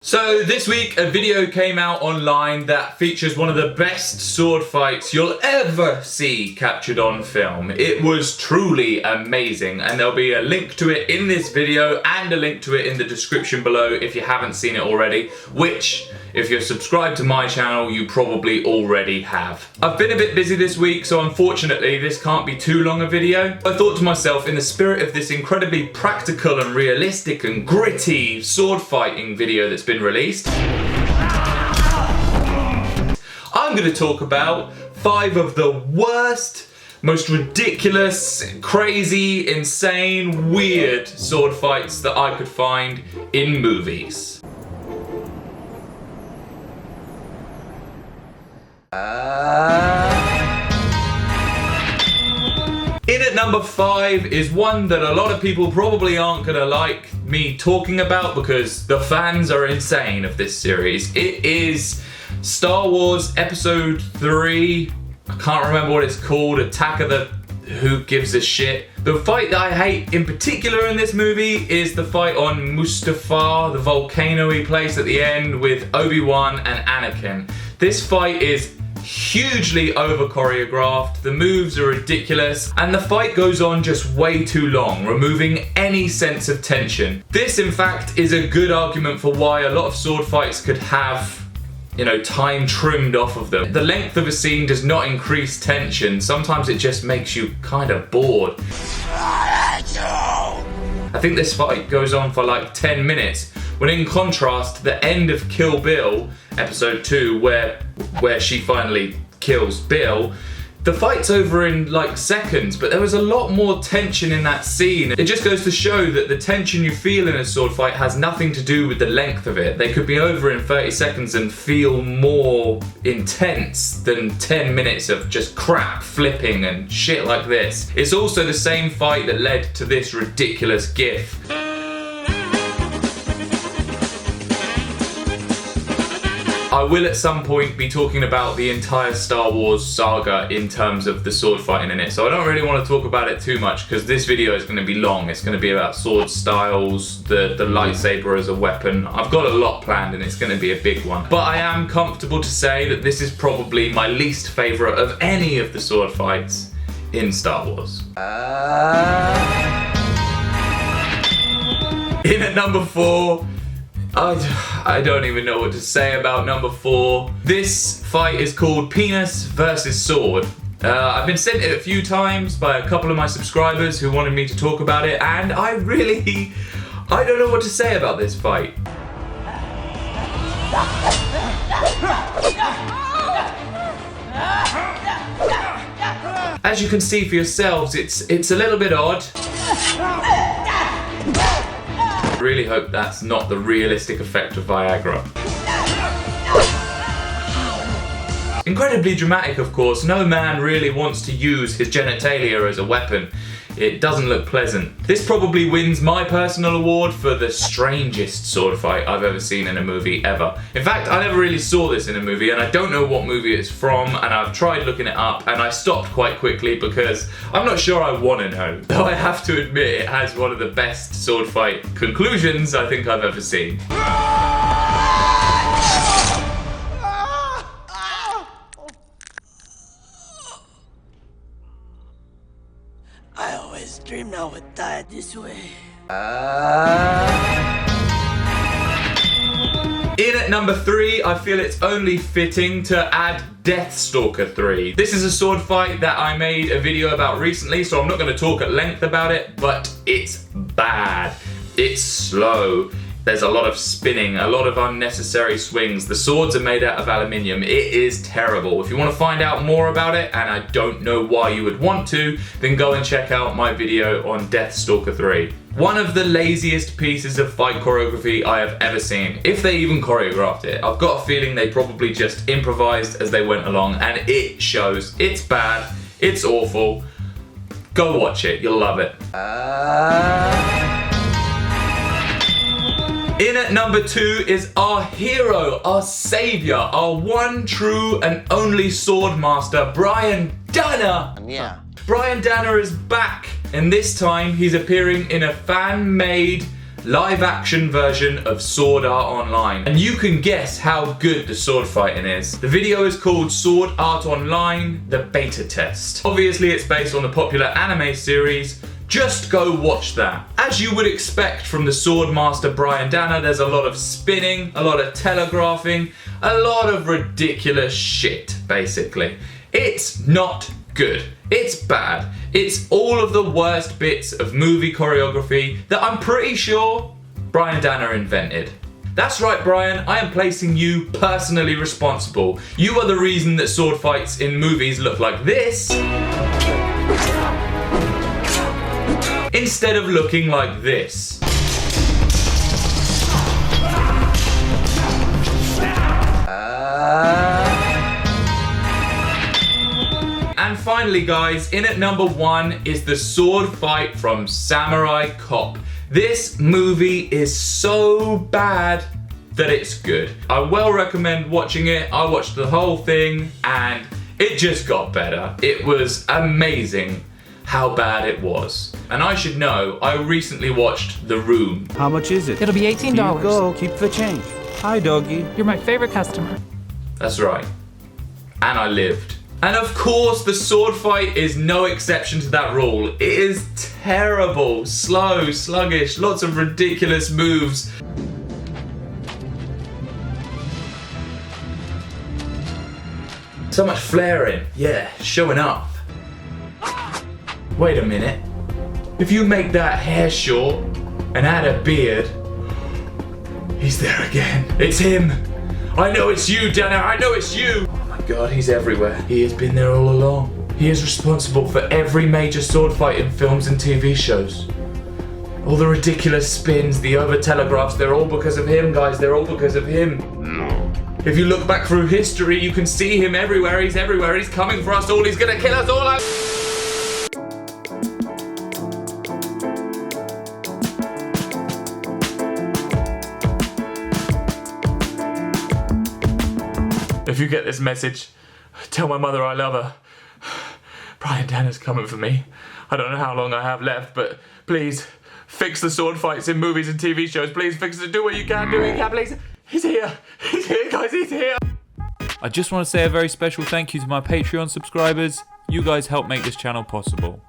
So this week a video came out online that features one of the best sword fights you'll ever see captured on film. It was truly amazing, and there'll be a link to it in this video and a link to it in the description below if you haven't seen it already, which, if you're subscribed to my channel, you probably already have. I've been a bit busy this week, so unfortunately this can't be too long a video. I thought to myself, in the spirit of this incredibly practical and realistic and gritty sword fighting video that's been released, I'm going to talk about 5 of the worst, most ridiculous, crazy, insane, weird sword fights that I could find in movies. In at number 5 is one that a lot of people probably aren't gonna like me talking about because the fans are insane of this series. It is Star Wars Episode 3. I can't remember what it's called. Attack of the Who Gives a Shit. The fight that I hate in particular in this movie is the fight on Mustafar, the volcano-y place at the end with Obi-Wan and Anakin. This fight is hugely over choreographed, the moves are ridiculous, and the fight goes on just way too long, removing any sense of tension. This, in fact, is a good argument for why a lot of sword fights could have, time trimmed off of them. The length of a scene does not increase tension, sometimes it just makes you kind of bored. I think this fight goes on for like 10 minutes, when in contrast, the end of Kill Bill, episode 2, where she finally kills Bill, the fight's over in like seconds, but there was a lot more tension in that scene. It just goes to show that the tension you feel in a sword fight has nothing to do with the length of it. They could be over in 30 seconds and feel more intense than 10 minutes of just crap flipping and shit like this. It's also the same fight that led to this ridiculous gif. I will at some point be talking about the entire Star Wars saga in terms of the sword fighting in it, so I don't really want to talk about it too much because this video is going to be long. It's going to be about sword styles, the lightsaber as a weapon. I've got a lot planned and it's going to be a big one. But I am comfortable to say that this is probably my least favourite of any of the sword fights in Star Wars. In at number 4, I don't even know what to say about number 4. This fight is called Penis versus Sword. I've been sent it a few times by a couple of my subscribers who wanted me to talk about it, and I don't know what to say about this fight. As you can see for yourselves, it's a little bit odd. I really hope that's not the realistic effect of Viagra. Incredibly dramatic, of course. No man really wants to use his genitalia as a weapon. It doesn't look pleasant. This probably wins my personal award for the strangest sword fight I've ever seen in a movie ever. In fact, I never really saw this in a movie, and I don't know what movie it's from, and I've tried looking it up, and I stopped quite quickly because I'm not sure I want to know. Though I have to admit, it has one of the best sword fight conclusions I think I've ever seen. I always dreamed I would die this way. In at number 3, I feel it's only fitting to add Deathstalker 3. This is a sword fight that I made a video about recently, so I'm not going to talk at length about it, but it's bad. It's slow. There's a lot of spinning, a lot of unnecessary swings. The swords are made out of aluminium. It is terrible. If you want to find out more about it, and I don't know why you would want to, then go and check out my video on Deathstalker 3. One of the laziest pieces of fight choreography I have ever seen, if they even choreographed it. I've got a feeling they probably just improvised as they went along, and it shows. It's bad. It's awful. Go watch it. You'll love it. In at number 2 is our hero, our savior, our one true and only sword master, Brian Danner. Yeah. Brian Danner is back, and this time he's appearing in a fan-made live action version of Sword Art Online. And you can guess how good the sword fighting is. The video is called Sword Art Online, the beta test. Obviously it's based on the popular anime series. Just go watch that. As you would expect from the sword master Brian Danner, there's a lot of spinning, a lot of telegraphing, a lot of ridiculous shit, basically. It's not good. It's bad. It's all of the worst bits of movie choreography that I'm pretty sure Brian Danner invented. That's right, Brian, I am placing you personally responsible. You are the reason that sword fights in movies look like this instead of looking like this. And finally, guys, in at number 1 is the sword fight from Samurai Cop. This movie is so bad that it's good. I well recommend watching it. I watched the whole thing and it just got better. It was amazing how bad it was. And I should know, I recently watched The Room. How much is it? It'll be $18. Here you go, keep the change. Hi, doggy. You're my favorite customer. That's right. And I lived. And of course, the sword fight is no exception to that rule. It is terrible, slow, sluggish, lots of ridiculous moves. So much flaring, yeah, showing up. Wait a minute. If you make that hair short and add a beard, he's there again. It's him. I know it's you, Danner. I know it's you. Oh my God, he's everywhere. He has been there all along. He is responsible for every major sword fight in films and TV shows. All the ridiculous spins, the over-telegraphs, they're all because of him, guys. They're all because of him. No. If you look back through history, you can see him everywhere. He's everywhere. He's coming for us all. He's gonna kill us all. If you get this message, tell my mother I love her. Brian Danner's coming for me. I don't know how long I have left, but please fix the sword fights in movies and TV shows. Please fix it. Do what you can. Do what you can, please. He's here. He's here, guys. He's here. I just want to say a very special thank you to my Patreon subscribers. You guys help make this channel possible.